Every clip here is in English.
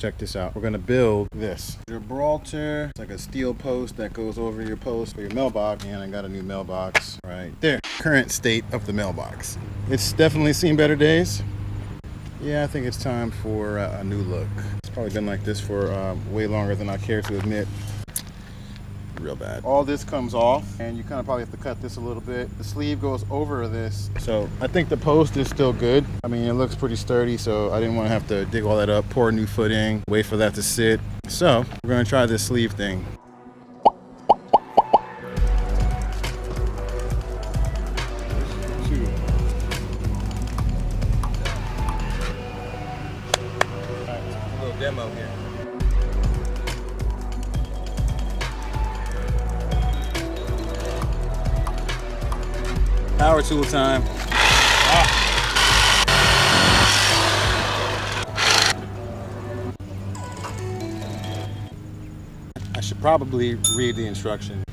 Check this out. We're gonna build this Gibraltar. It's like a steel post that goes over your post for your mailbox. And I got a new mailbox right there. Current state of the mailbox. It's definitely seen better days. Yeah, I think it's time for a new look. It's probably been like this for way longer than I care to admit. Real bad. All this comes off, and you kind of probably have to cut this a little bit. The sleeve goes over this, so I think the post is still good. I mean, it looks pretty sturdy, so I didn't want to have to dig all that up, pour a new footing, wait for that to sit. So we're gonna try this sleeve thing. Demo here. Power tool time. I should probably read the instructions.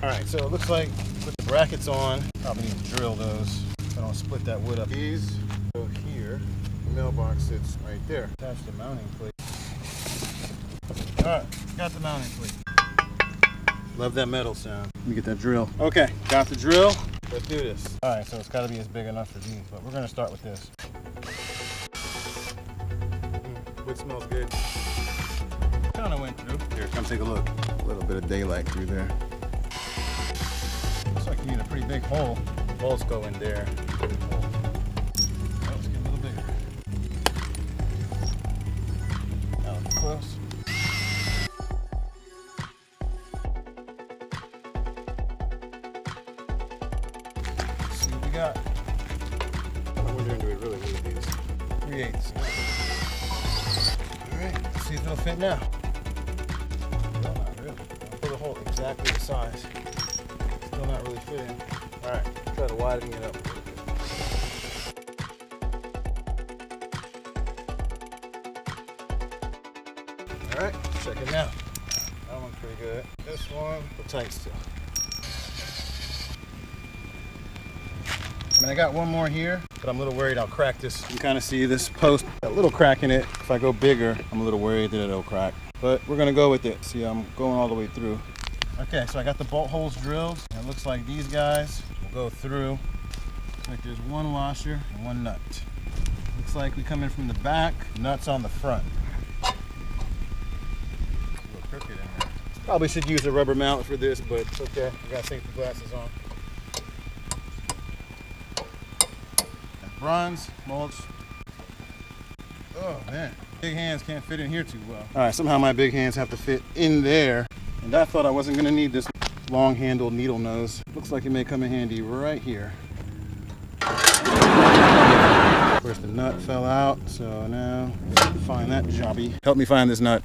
All right, so it looks like put the brackets on. Probably need to drill those. I don't split that wood up. These go here. The mailbox sits right there. Attach the mounting plate. All right, got the mounting plate. Love that metal sound. Let me get that drill. Okay, got the drill. Let's do this. All right, so it's got to be as big enough for these, but we're gonna start with this. Wood smells good. Kind of went through. Here, come take a look. A little bit of daylight through there. Looks like you need a pretty big hole. Bolts go in there. Let's get a little bigger. Now it's close. Let's see what we got. I'm wondering, do we really need these? 3/8. All right, let's see if it'll fit now. No, not really. I'll put a hole exactly the size. Still not really fitting. All right, try to widen it up a little bit. All right, check it now. That one's pretty good. This one, we're tight still. I mean, I got one more here, but I'm a little worried I'll crack this. You can kind of see this post, a little crack in it. If I go bigger, I'm a little worried that it'll crack. But we're gonna go with it. See, I'm going all the way through. Okay, so I got the bolt holes drilled. It looks like these guys will go through. Looks like there's one washer and one nut. Looks like we come in from the back, nuts on the front. A little crooked in there. Probably should use a rubber mallet for this, but it's okay. I got safety glasses on. Bronze, mulch. Oh man, big hands can't fit in here too well. All right, somehow my big hands have to fit in there. And I thought I wasn't gonna need this long-handled needle nose. Looks like it may come in handy right here. Of course, the nut fell out, so now find that jobby. Help me find this nut.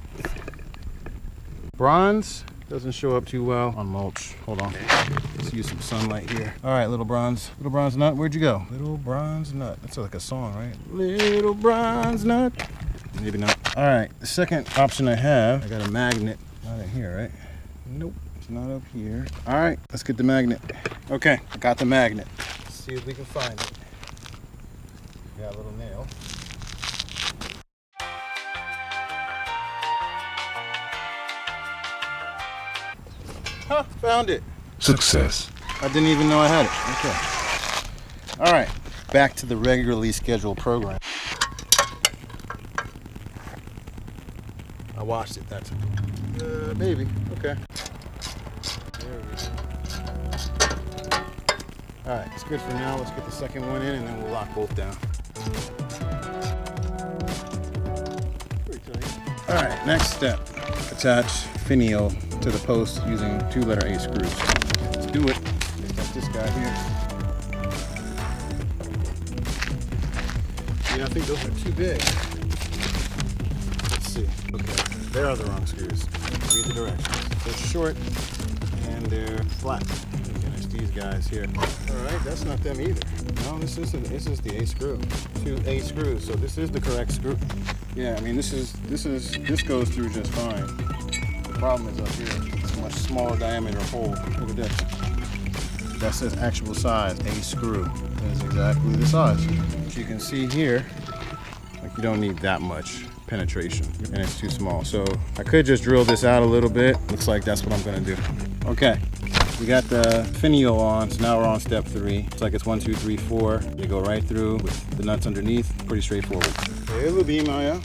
Bronze doesn't show up too well on mulch. Hold on, let's use some sunlight here. All right, little bronze nut, where'd you go? Little bronze nut, that's like a song, right? Little bronze nut. Maybe not. All right, the second option I have, I got a magnet. Not in here, right? Nope, it's not up here. All right, let's get the magnet. Okay, I got the magnet. Let's see if we can find it. Got a little nail. Huh, found it. Success. I didn't even know I had it. Okay. All right, back to the regularly scheduled program. I watched it that time. Maybe. Okay. There we go. All right, it's good for now. Let's get the second one in, and then we'll lock both down. Pretty tight. All right, next step. Attach Finial to the post using 2-letter A screws. Let's do it. Got this guy here. Yeah, I think those are too big. Let's see. Okay, they are the wrong screws. Read the directions. They're short and they're flat. Finish these guys here. All right, that's not them either. No, this is the A screw. 2 A screws. So this is the correct screw. Yeah, I mean this goes through just fine. The problem is up here. It's a much smaller diameter hole. Look at this. That says actual size, A screw. That is exactly the size. As you can see here, like you don't need that much penetration, and it's too small. So I could just drill this out a little bit. Looks like that's what I'm gonna do. Okay, we got the finial on, so now we're on step 3. It's like it's 1, 2, 3, 4. They go right through with the nuts underneath. Pretty straightforward. Hey, Lubie, Maya.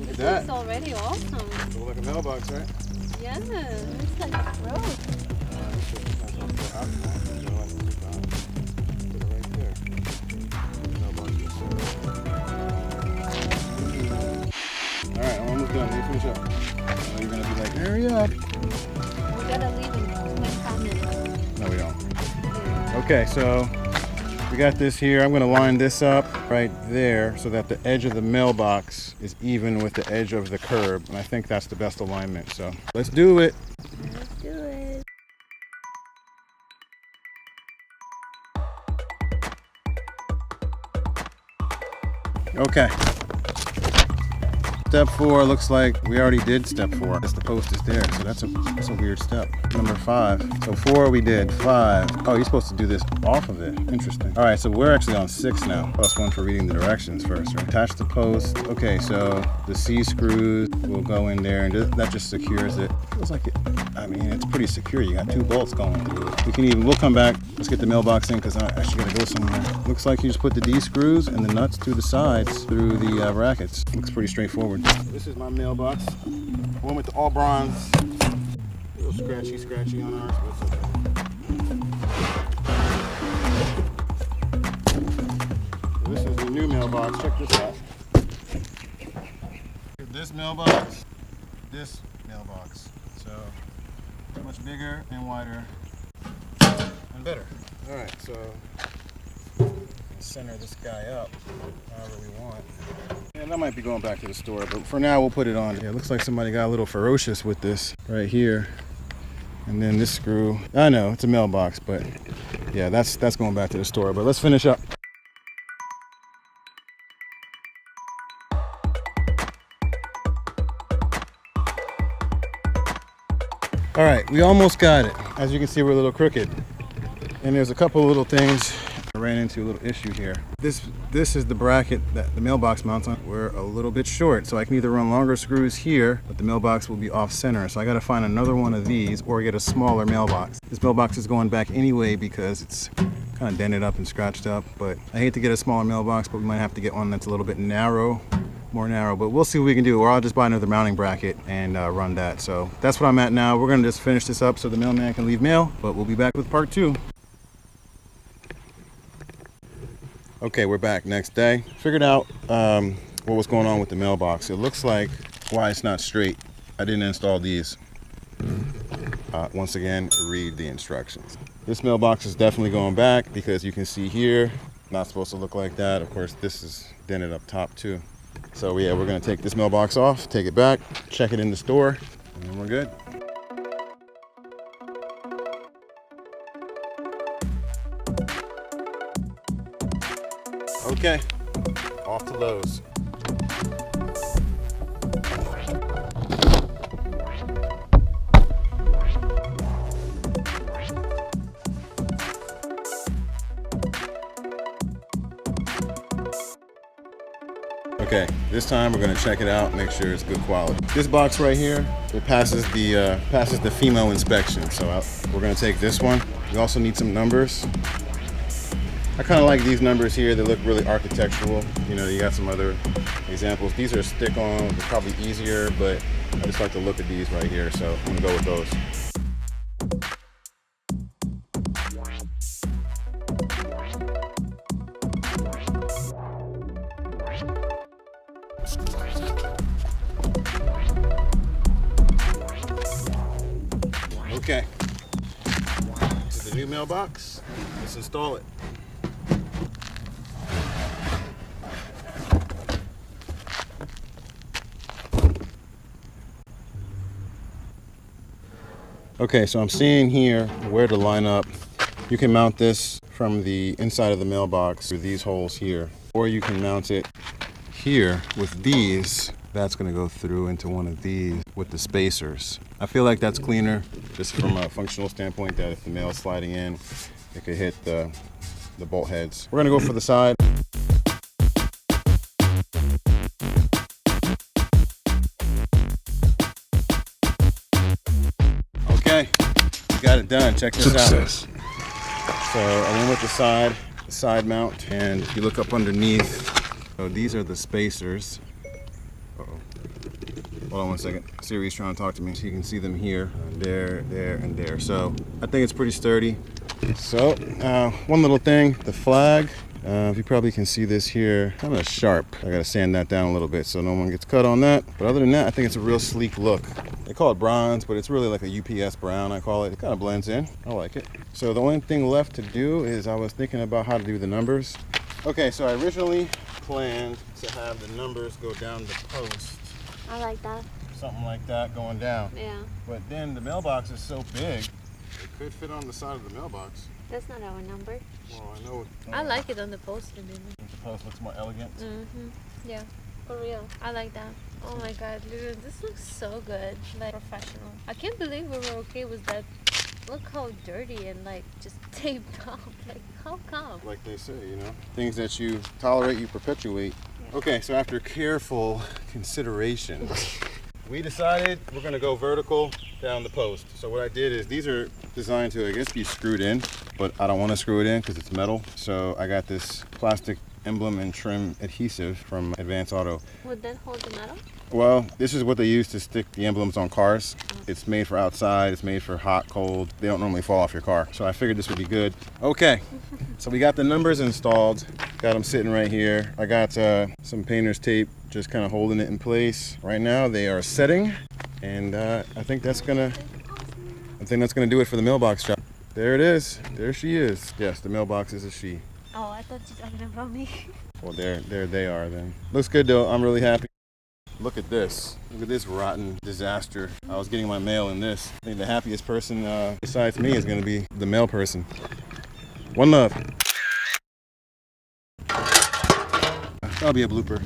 Look at that. It's already awesome. Looks like a mailbox, right? Yeah, it's like a road. Alright, I'm almost done. Let me finish up. Oh, you're gonna be like, hurry up. We gotta leave in 25 minutes. No, we don't. Okay, so we got this here. I'm gonna line this up right there so that the edge of the mailbox is even with the edge of the curb. And I think that's the best alignment. So let's do it. Let's do it. Okay. Step 4 looks like we already did step 4. That's the post is there, so that's a weird step. Number 5. So 4 we did. 5. Oh, you're supposed to do this off of it. Interesting. All right, so we're actually on 6 now. +1 for reading the directions first, right? Attach the post. Okay, so the C screws will go in there, and that just secures it. Feels like it. I mean, it's pretty secure. You got 2 bolts going through it. We'll come back. Let's get the mailbox in because I actually gotta go somewhere. Looks like you just put the D screws and the nuts through the sides through the brackets. Looks pretty straightforward. This is my mailbox. One with the all bronze. A little scratchy on ours, but it's okay. So this is the new mailbox. Check this out. This mailbox, this mailbox. So much bigger and wider and better. All right, so center this guy up however we want. And I might be going back to the store, but for now we'll put it on. Yeah, it looks like somebody got a little ferocious with this right here. And then this screw, I know it's a mailbox, but yeah, that's going back to the store. But let's finish up. All right, we almost got it. As you can see, we're a little crooked. And there's a couple of little things. I ran into a little issue here. This is the bracket that the mailbox mounts on. We're a little bit short, so I can either run longer screws here, but the mailbox will be off center. So I gotta find another one of these or get a smaller mailbox. This mailbox is going back anyway because it's kind of dented up and scratched up, but I hate to get a smaller mailbox, but we might have to get one that's a little bit more narrow, but we'll see what we can do, or I'll just buy another mounting bracket and run that. So that's what I'm at now. We're gonna just finish this up so the mailman can leave mail, but we'll be back with part 2. Okay, we're back next day. Figured out what was going on with the mailbox. It looks like why it's not straight. I didn't install these. Once again, read the instructions. This mailbox is definitely going back because you can see here, not supposed to look like that. Of course, this is dented up top too. So yeah, we're gonna take this mailbox off, take it back, check it in the store, and then we're good. Okay, off to Lowe's. Okay, this time we're gonna check it out, make sure it's good quality. This box right here, it passes the Finial inspection. So we're gonna take this one. We also need some numbers. I kind of like these numbers here. They look really architectural. You know, you got some other examples. These are stick-on, they're probably easier, but I just like to look at these right here, so I'm gonna go with those. Okay, this is the new mailbox. Let's install it. Okay, so I'm seeing here where to line up. You can mount this from the inside of the mailbox through these holes here, or you can mount it here with these. That's going to go through into one of these with the spacers. I feel like that's cleaner, just from a functional standpoint, that if the mail is sliding in, it could hit the bolt heads. We're going to go for the side. got it done. Check this Success. out. So I went with the side mount, and if you look up underneath, so these are the spacers. Uh-oh. Hold on one second. Siri's trying to talk to me. So you can see them here, there, and there. So I think it's pretty sturdy. So one little thing, the flag. You probably can see this here, kind of sharp. I gotta sand that down a little bit so no one gets cut on that. But other than that, I think it's a real sleek look. They call it bronze, but it's really like a UPS brown, I call it. It kind of blends in. I like it. So the only thing left to do is I was thinking about how to do the numbers. Okay, so I originally planned to have the numbers go down the post. I like that. Something like that going down. Yeah. But then the mailbox is so big, it could fit on the side of the mailbox. That's not our number. Well, I know. I like it on the poster, maybe. The post looks more elegant. Yeah. For real. I like that. Oh my god, dude, this looks so good. Like professional. I can't believe we were okay with that. Look how dirty and like just taped up. Like how come? Like they say, you know, things that you tolerate, you perpetuate. Yeah. Okay, so after careful consideration, we decided we're gonna go vertical down the post. So what I did is these are designed to, I guess, be screwed in, but I don't want to screw it in because it's metal. So I got this plastic emblem and trim adhesive from Advanced Auto. Would that hold the metal? Well, this is what they use to stick the emblems on cars. It's made for outside, it's made for hot, cold. They don't normally fall off your car. So I figured this would be good. Okay, so we got the numbers installed. Got them sitting right here. I got some painter's tape just kind of holding it in place. Right now they are setting, and I think that's gonna do it for the mailbox job. There it is. There she is. Yes, the mailbox is a she. Oh, I thought you were talking about me. Well, there they are then. Looks good though. I'm really happy. Look at this. Look at this rotten disaster. I was getting my mail in this. I think the happiest person besides me is going to be the mail person. One love. That'll be a blooper.